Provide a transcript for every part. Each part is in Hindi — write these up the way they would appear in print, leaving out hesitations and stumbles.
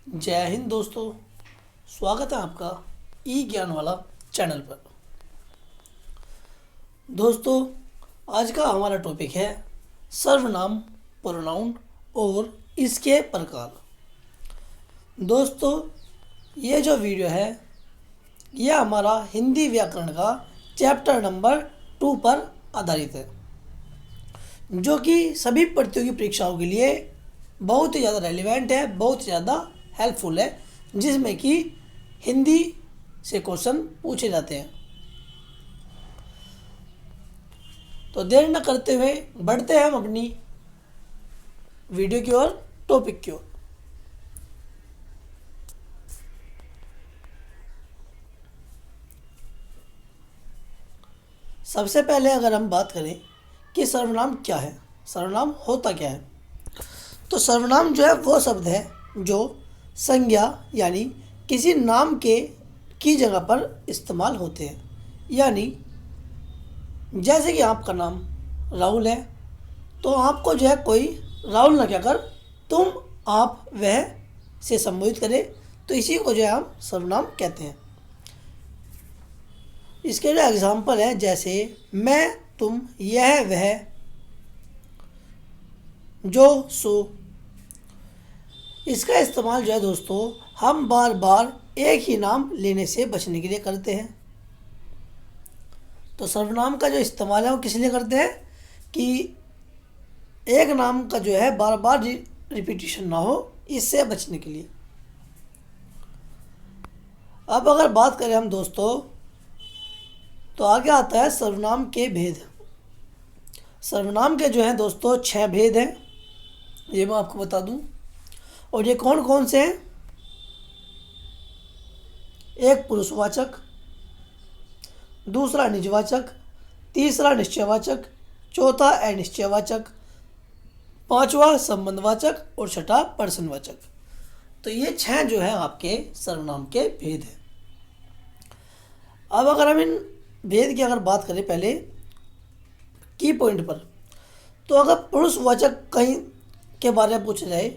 जय हिंद दोस्तों। स्वागत है आपका ई ज्ञान वाला चैनल पर। दोस्तों, आज का हमारा टॉपिक है सर्वनाम, प्रोनाउन और इसके प्रकार। दोस्तों, ये जो वीडियो है यह हमारा हिंदी व्याकरण का चैप्टर नंबर 2 पर आधारित है, जो कि सभी प्रतियोगी परीक्षाओं के लिए बहुत ही ज़्यादा रेलिवेंट है, बहुत ही ज़्यादा हेल्पफुल है, जिसमें कि हिंदी से क्वेश्चन पूछे जाते हैं। तो देर न करते हुए बढ़ते हैं हम अपनी वीडियो की ओर, टॉपिक की ओर। सबसे पहले अगर हम बात करें कि सर्वनाम क्या है, सर्वनाम होता क्या है, तो सर्वनाम जो है वो शब्द है जो संज्ञा यानी किसी नाम की जगह पर इस्तेमाल होते हैं। यानी जैसे कि आपका नाम राहुल है, तो आपको जो है कोई राहुल ना कहकर तुम, आप, वह से संबोधित करे, तो इसी को जो है हम सर्वनाम कहते हैं। इसके जो एग्जाम्पल है, जैसे मैं, तुम, यह, वह, जो, सो। इसका इस्तेमाल जो है दोस्तों हम बार बार एक ही नाम लेने से बचने के लिए करते हैं। तो सर्वनाम का जो इस्तेमाल है वो किस लिए करते हैं कि एक नाम का जो है बार बार रिपीटिशन ना हो, इससे बचने के लिए। अब अगर बात करें हम दोस्तों, तो आगे आता है सर्वनाम के भेद। सर्वनाम के जो हैं दोस्तों 6 भेद हैं, ये मैं आपको बता दूं। और ये कौन कौन से हैं? एक पुरुषवाचक, दूसरा निजवाचक, तीसरा निश्चयवाचक, चौथा अनिश्चयवाचक, पांचवा संबंधवाचक और छठा प्रश्नवाचक। तो ये 6 जो है आपके सर्वनाम के भेद हैं। अब अगर हम इन भेद की अगर बात करें पहले की पॉइंट पर, तो अगर पुरुषवाचक कहीं के बारे में पूछा जाए,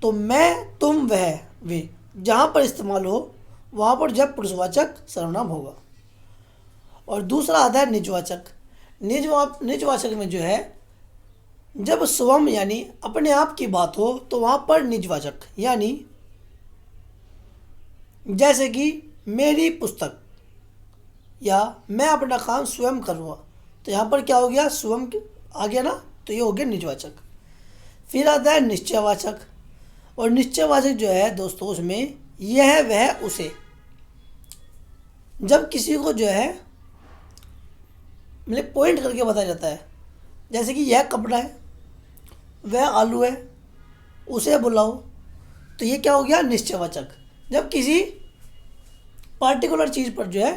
तो मैं, तुम, वह, वे जहाँ पर इस्तेमाल हो वहाँ पर जब पुरुषवाचक सर्वनाम होगा। और दूसरा आता है निजवाचक। निजवाचक में जो है जब स्वयं यानी अपने आप की बात हो, तो वहाँ पर निजवाचक, यानी जैसे कि मेरी पुस्तक या मैं अपना काम स्वयं करूँगा, तो यहाँ पर क्या हो गया, स्वयं आ गया ना, तो ये हो गया निजवाचक। फिर आता है निश्चयवाचक। और निश्चयवाचक जो है दोस्तों उसमें यह, वह, उसे, जब किसी को जो है मतलब पॉइंट करके बताया जाता है, जैसे कि यह कपड़ा है, वह आलू है, उसे बुलाओ, तो ये क्या हो गया, निश्चयवाचक, जब किसी पार्टिकुलर चीज़ पर जो है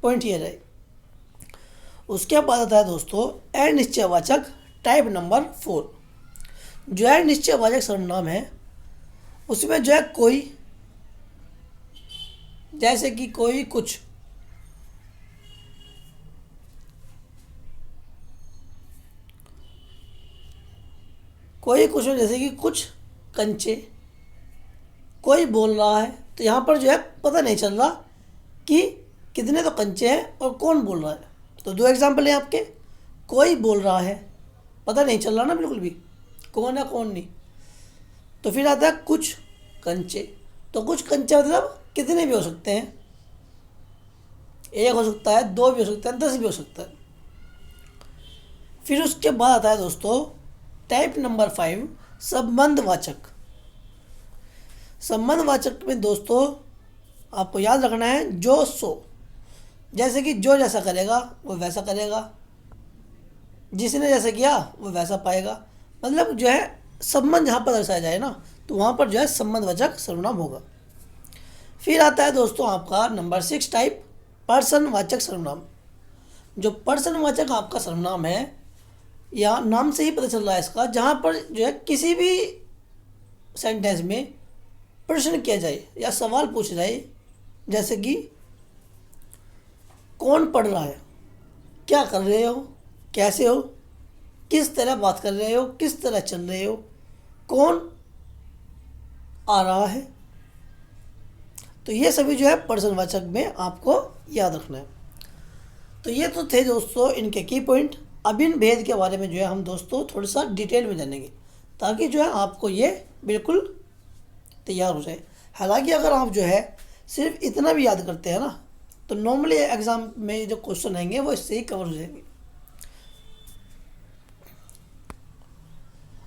पॉइंट किया जाए। उसके बाद आता है दोस्तों अनिश्चयवाचक टाइप नंबर 4। जो अनिश्चयवाचक सर्वनाम है उसमें जो है कोई, जैसे कि कोई, कुछ, कोई कुछ, जैसे कि कुछ कंचे, कोई बोल रहा है, तो यहाँ पर जो है पता नहीं चल रहा कि कितने तो कंचे हैं और कौन बोल रहा है। तो 2 एग्जाम्पल हैं आपके। कोई बोल रहा है, पता नहीं चल रहा ना बिल्कुल भी कौन है कौन नहीं। तो फिर आता है कुछ कंचे। तो कुछ कंचे मतलब कितने भी हो सकते हैं, 1 हो सकता है, 2 भी हो सकता है, 10 भी हो सकता है। फिर उसके बाद आता है दोस्तों टाइप नंबर 5 संबंधवाचक। संबंधवाचक में दोस्तों आपको याद रखना है जो, सो, जैसे कि जो जैसा करेगा वो वैसा करेगा, जिसने जैसा किया वो वैसा पाएगा, मतलब जो है संबंध जहाँ पर दर्शाया जाए ना, तो वहाँ पर जो है संबंधवाचक सर्वनाम होगा। फिर आता है दोस्तों आपका नंबर 6 टाइप पर्सनवाचक सर्वनाम। जो पर्सनवाचक आपका सर्वनाम है, या नाम से ही पता चल रहा है इसका, जहाँ पर जो है किसी भी सेंटेंस में प्रश्न किया जाए या सवाल पूछा जाए, जैसे कि कौन पढ़ रहा है, क्या कर रहे हो, कैसे हो, किस तरह बात कर रहे हो, किस तरह चल रहे हो, कौन आ रहा है, तो ये सभी जो है प्रश्नवाचक में आपको याद रखना है। तो ये तो थे दोस्तों इनके की पॉइंट। अब इन भेद के बारे में जो है हम दोस्तों थोड़ा सा डिटेल में जानेंगे, ताकि जो है आपको ये बिल्कुल तैयार हो जाए। हालांकि अगर आप जो है सिर्फ इतना भी याद करते हैं ना, तो नॉर्मली एग्ज़ाम में जो क्वेश्चन आएंगे वो इससे ही कवर हो जाएंगे।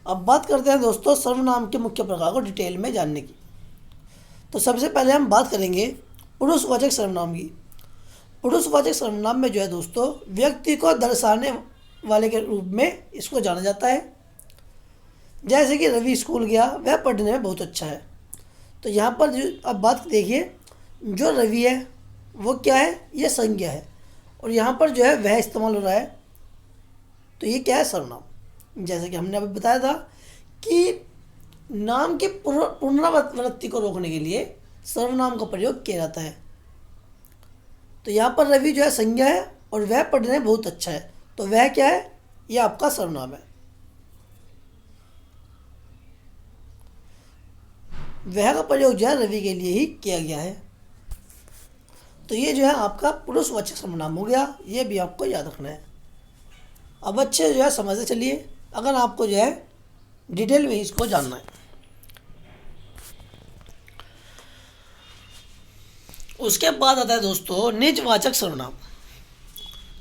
अब बात करते हैं दोस्तों सर्वनाम के मुख्य प्रकार को डिटेल में जानने की। तो सबसे पहले हम बात करेंगे पुरुषवाचक सर्वनाम की। पुरुषवाचक सर्वनाम में जो है दोस्तों व्यक्ति को दर्शाने वाले के रूप में इसको जाना जाता है। जैसे कि रवि स्कूल गया, वह पढ़ने में बहुत अच्छा है। तो यहाँ पर जो अब बात देखिए, जो रवि है वो क्या है, ये संज्ञा है, और यहाँ पर जो है वह इस्तेमाल हो रहा है, तो ये क्या है, सर्वनाम। जैसे कि हमने अभी बताया था कि नाम की पुनरावृत्ति को रोकने के लिए सर्वनाम का प्रयोग किया जाता है। तो यहाँ पर रवि जो है संज्ञा है और वह पढ़ने में बहुत अच्छा है, तो वह क्या है, यह आपका सर्वनाम है। वह का प्रयोग जो है रवि के लिए ही किया गया है। तो ये जो है आपका पुरुषवाचक सर्वनाम हो गया, ये भी आपको याद रखना है। अब अच्छे जो है समझते चलिए, अगर आपको जो है डिटेल में इसको जानना है। उसके बाद आता है दोस्तों निजवाचक सर्वनाम।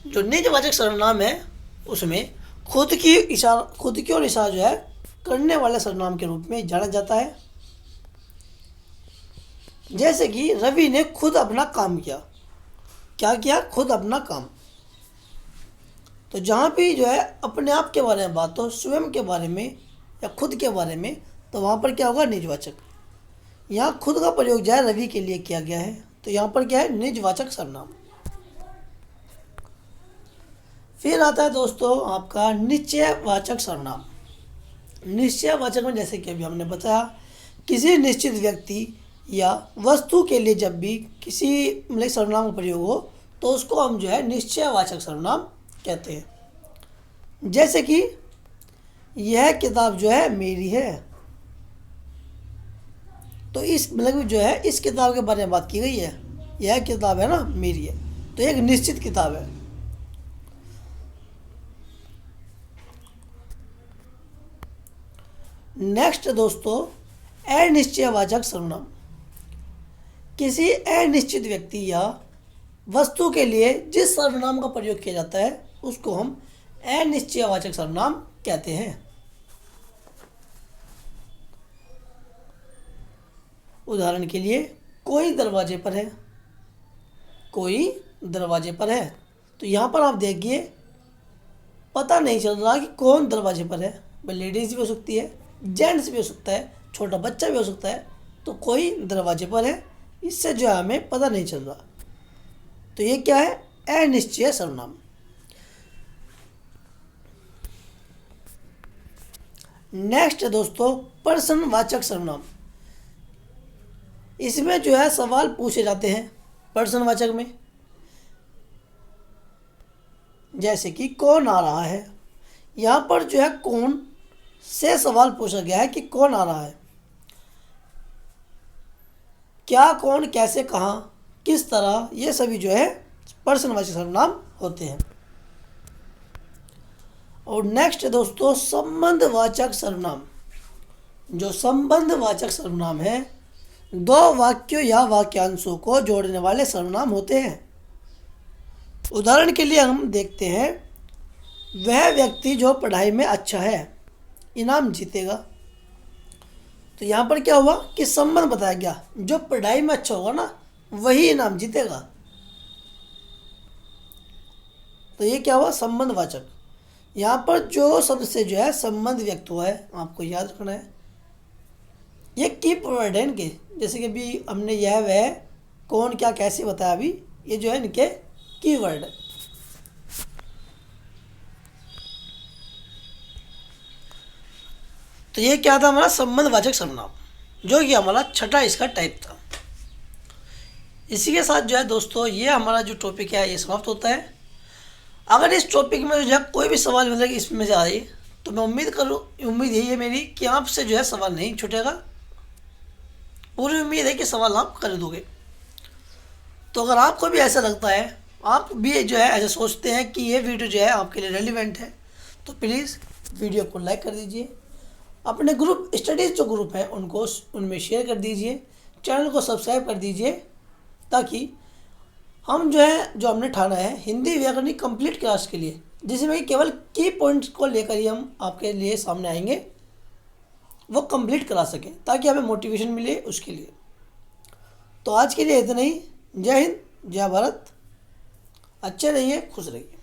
जो निजवाचक सर्वनाम है उसमें खुद की ओर इशारा जो है करने वाले सर्वनाम के रूप में जाना जाता है। जैसे कि रवि ने खुद अपना काम किया। क्या किया, खुद अपना काम। तो जहाँ भी जो है अपने आप के बारे में बात हो, स्वयं के बारे में या खुद के बारे में, तो वहाँ पर क्या होगा, निजवाचक। यहाँ खुद का प्रयोग जो है रवि के लिए किया गया है, तो यहाँ पर क्या है, निजवाचक सर्वनाम। फिर आता है दोस्तों आपका निश्चयवाचक सर्वनाम। निश्चयवाचक में जैसे कि अभी हमने बताया, किसी निश्चित व्यक्ति या वस्तु के लिए जब भी किसी मतलब सर्वनाम का प्रयोग हो तो उसको हम जो है निश्चयवाचक सर्वनाम कहते हैं। जैसे कि यह किताब जो है मेरी है, तो इस मतलब जो है इस किताब के बारे में बात की गई है, यह किताब है ना मेरी है, तो एक निश्चित किताब है। नेक्स्ट दोस्तों अनिश्चयवाचक सर्वनाम। किसी अनिश्चित व्यक्ति या वस्तु के लिए जिस सर्वनाम का प्रयोग किया जाता है उसको हम अनिश्चयवाचक सर्वनाम कहते हैं। उदाहरण के लिए, कोई दरवाजे पर है, कोई दरवाजे पर है। तो यहाँ पर आप देखिए पता नहीं चल रहा कि कौन दरवाजे पर है। भाई लेडीज़ भी हो सकती है, जेंट्स भी हो सकता है, छोटा बच्चा भी हो सकता है। तो कोई दरवाजे पर है, इससे जो है हमें पता नहीं चल रहा, तो ये क्या है, अनिश्चय सर्वनाम। नेक्स्ट है दोस्तों प्रश्नवाचक सर्वनाम। इसमें जो है सवाल पूछे जाते हैं प्रश्नवाचक में। जैसे कि कौन आ रहा है, यहाँ पर जो है कौन से सवाल पूछा गया है कि कौन आ रहा है। क्या, कौन, कैसे, कहाँ, किस तरह, ये सभी जो है प्रश्नवाचक सर्वनाम होते हैं। और नेक्स्ट है दोस्तों संबंधवाचक सर्वनाम। जो संबंधवाचक सर्वनाम है दो वाक्यों या वाक्यांशों को जोड़ने वाले सर्वनाम होते हैं। उदाहरण के लिए हम देखते हैं, वह व्यक्ति जो पढ़ाई में अच्छा है इनाम जीतेगा। तो यहाँ पर क्या हुआ कि संबंध बताया गया, जो पढ़ाई में अच्छा होगा ना वही इनाम जीतेगा। तो ये क्या हुआ, संबंधवाचक। यहाँ पर जो शब्द से जो है संबंध व्यक्त हुआ है आपको याद रखना है। ये की वर्ड है इनके, जैसे कि अभी हमने यह वह कौन क्या कैसे बताया, अभी ये जो है इनके की वर्ड है। तो ये क्या था, हमारा संबंधवाचक सर्वनाम, जो कि हमारा छठा इसका टाइप था। इसी के साथ जो है दोस्तों ये हमारा जो टॉपिक है ये समाप्त होता है। अगर इस टॉपिक में जो है कोई भी सवाल मतलब इसमें से आए तो मैं उम्मीद यही है मेरी कि आपसे जो है सवाल नहीं छूटेगा। पूरी उम्मीद है कि सवाल आप कर दोगे। तो अगर आपको भी ऐसा लगता है, आप भी जो है ऐसा सोचते हैं कि ये वीडियो जो है आपके लिए रेलिवेंट है, तो प्लीज़ वीडियो को लाइक कर दीजिए, अपने ग्रुप स्टडीज़ जो ग्रुप है उनको उनमें शेयर कर दीजिए, चैनल को सब्सक्राइब कर दीजिए, ताकि हम जो है जो हमने ठाना है हिंदी व्याकरण कंप्लीट क्लास के लिए, जिसमें केवल की पॉइंट्स को लेकर ही हम आपके लिए सामने आएंगे, वो कंप्लीट करा सकें, ताकि हमें मोटिवेशन मिले उसके लिए। तो आज के लिए इतना ही। जय हिंद, जय भारत। अच्छे रहिए, खुश रहिए।